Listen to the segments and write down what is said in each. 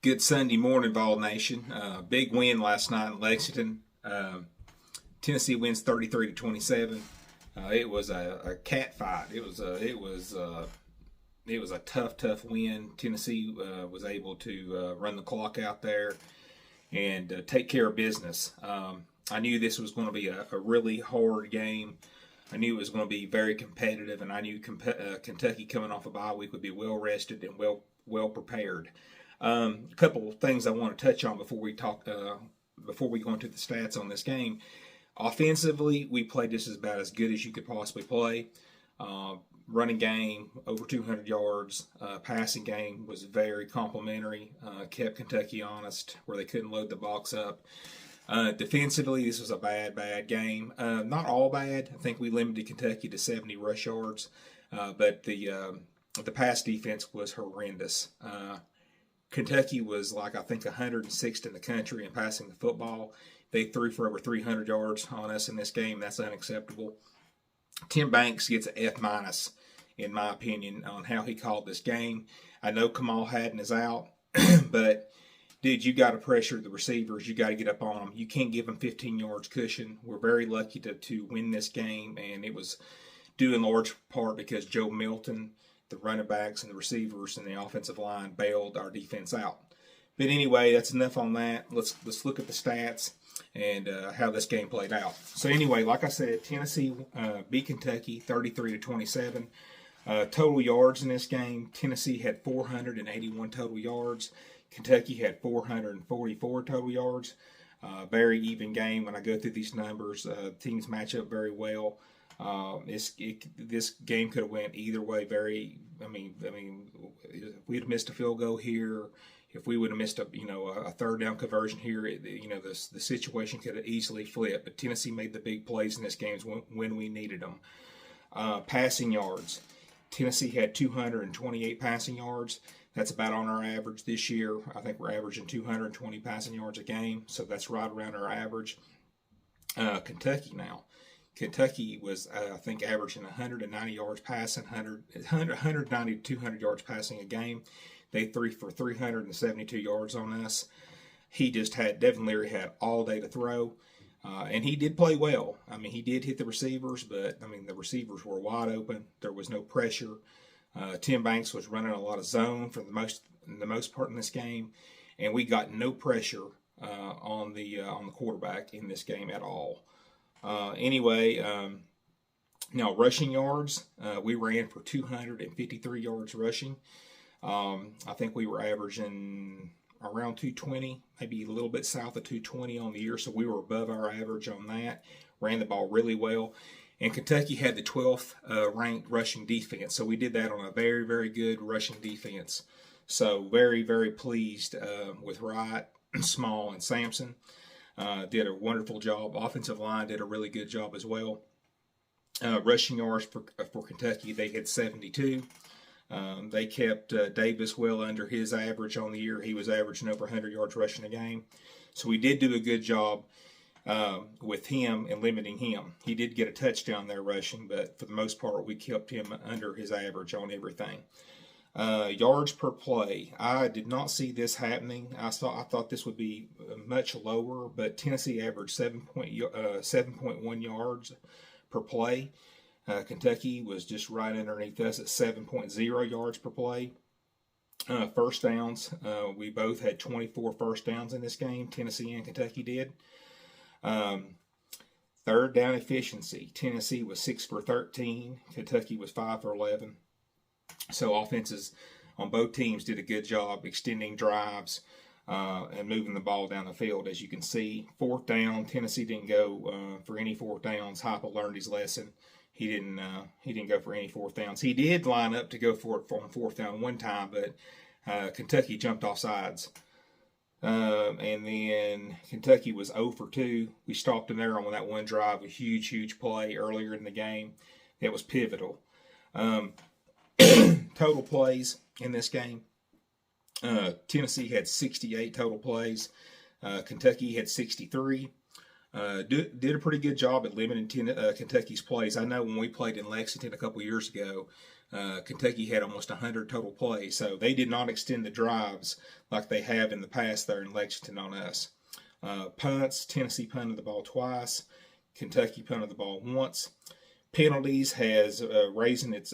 Good Sunday morning, Vol Nation. Big win last night in Lexington. Tennessee wins 33-27. It was a cat fight. It was a tough win. Tennessee was able to run the clock out there and take care of business. I knew this was going to be a really hard game. I knew it was going to be very competitive, and I knew Kentucky coming off a bye week would be well rested and well prepared. A couple of things I want to touch on before we go into the stats on this game. Offensively, we played just about as good as you could possibly play. Running game over 200 yards. Passing game was very complimentary. Kept Kentucky honest where they couldn't load the box up. Defensively, this was a bad game. Not all bad. I think we limited Kentucky to 70 rush yards, but the pass defense was horrendous. Kentucky was I think 106th in the country in passing the football. They threw for over 300 yards on us in this game. That's unacceptable. Tim Banks gets an F-, in my opinion, on how he called this game. I know Kamal Hadden is out, but dude, you got to pressure the receivers. You got to get up on them. You can't give them 15 yards cushion. We're very lucky to win this game, and it was due in large part because Joe Milton, the running backs and the receivers and the offensive line bailed our defense out. But anyway, that's enough on that. Let's look at the stats and how this game played out. So anyway, like I said, Tennessee beat Kentucky 33-27. Total yards in this game, Tennessee had 481 total yards. Kentucky had 444 total yards. Very even game. When I go through these numbers, teams match up very well. This game could have went either way. If we'd missed a field goal here, if we would have missed a third down conversion here, the situation could have easily flipped. But Tennessee made the big plays in this game when we needed them. Passing yards, Tennessee had 228 passing yards. That's about on our average this year. I think we're averaging 220 passing yards a game, so that's right around our average. Kentucky was, I think, averaging 190 yards passing, 190 to 200 yards passing a game. They threw for 372 yards on us. He just Devin Leary had all day to throw, and he did play well. He did hit the receivers, but the receivers were wide open. There was no pressure. Tim Banks was running a lot of zone for the most part in this game, and we got no pressure on the quarterback in this game at all. Now rushing yards, we ran for 253 yards rushing. I think we were averaging around 220, maybe a little bit south of 220 on the year, so we were above our average on that. Ran the ball really well. And Kentucky had the 12th ranked rushing defense, so we did that on a very, very good rushing defense. So very, very pleased with Wright, Small, and Sampson. Did a wonderful job. Offensive line did a really good job as well. Rushing yards for Kentucky, they had 72. They kept Davis well under his average on the year. He was averaging over 100 yards rushing a game. So we did do a good job with him and limiting him. He did get a touchdown there rushing, but for the most part, we kept him under his average on everything. Yards per play. I did not see this happening. I thought this would be much lower, but Tennessee averaged 7.1 yards per play. Kentucky was just right underneath us at 7.0 yards per play. First downs. We both had 24 first downs in this game. Tennessee and Kentucky did. Third down efficiency. Tennessee was 6 for 13. Kentucky was 5 for 11. So offenses on both teams did a good job extending drives and moving the ball down the field. As you can see, fourth down, Tennessee didn't go for any fourth downs. Heupel learned his lesson. He didn't go for any fourth downs. He did line up to go for it on fourth down one time, but Kentucky jumped off sides. And then Kentucky was 0 for 2. We stopped them there on that one drive, a huge play earlier in the game. That was pivotal. Total plays in this game. Tennessee had 68 total plays. Kentucky had 63. did a pretty good job at limiting Kentucky's plays. I know when we played in Lexington a couple years ago, Kentucky had almost 100 total plays, so they did not extend the drives like they have in the past there in Lexington on us. Punts, Tennessee punted the ball twice, Kentucky punted the ball once. Penalties has raising its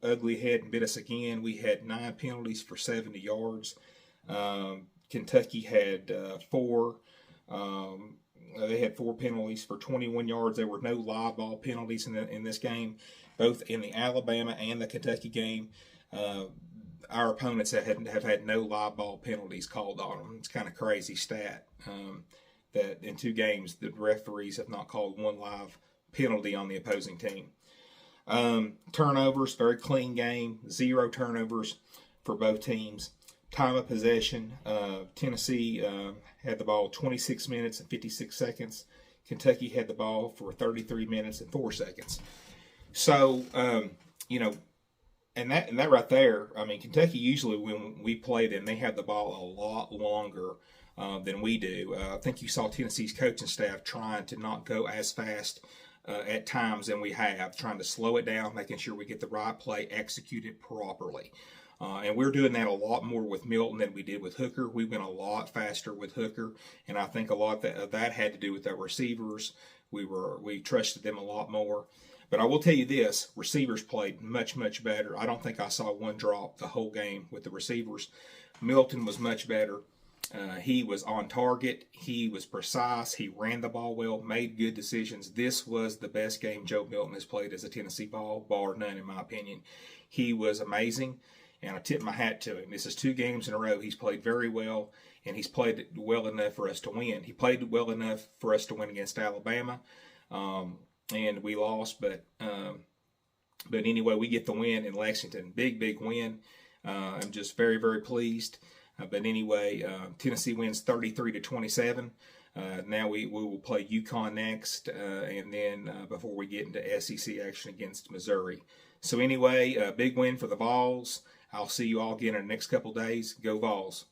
ugly head and bit us again. We had 9 penalties for 70 yards. Kentucky had 4. They had 4 penalties for 21 yards. There were no live ball penalties in this game, both in the Alabama and the Kentucky game. Our opponents have had no live ball penalties called on them. It's kind of crazy stat that in 2 games the referees have not called one live penalty on the opposing team. Turnovers, very clean game. 0 turnovers for both teams. Time of possession, Tennessee had the ball 26 minutes and 56 seconds. Kentucky had the ball for 33 minutes and 4 seconds. So, and that right there, I mean, Kentucky usually when we play them, they have the ball a lot longer than we do. I think you saw Tennessee's coaching staff trying to not go as fast at times than we have, trying to slow it down, making sure we get the right play executed properly. And we're doing that a lot more with Milton than we did with Hooker. We went a lot faster with Hooker, and I think a lot of that had to do with our receivers. We trusted them a lot more. But I will tell you this, receivers played much, much better. I don't think I saw one drop the whole game with the receivers. Milton was much better. He was on target. He was precise. He ran the ball well, made good decisions. This was the best game Joe Milton has played as a Tennessee ball, bar none in my opinion. He was amazing, and I tip my hat to him. This is 2 games in a row. He's played very well, and he's played well enough for us to win. He played well enough for us to win against Alabama, and we lost. But anyway, we get the win in Lexington. Big, big win. I'm just very, very pleased. But anyway, Tennessee wins 33-27. Now we will play UConn next, and then before we get into SEC action against Missouri. So anyway, big win for the Vols. I'll see you all again in the next couple days. Go Vols.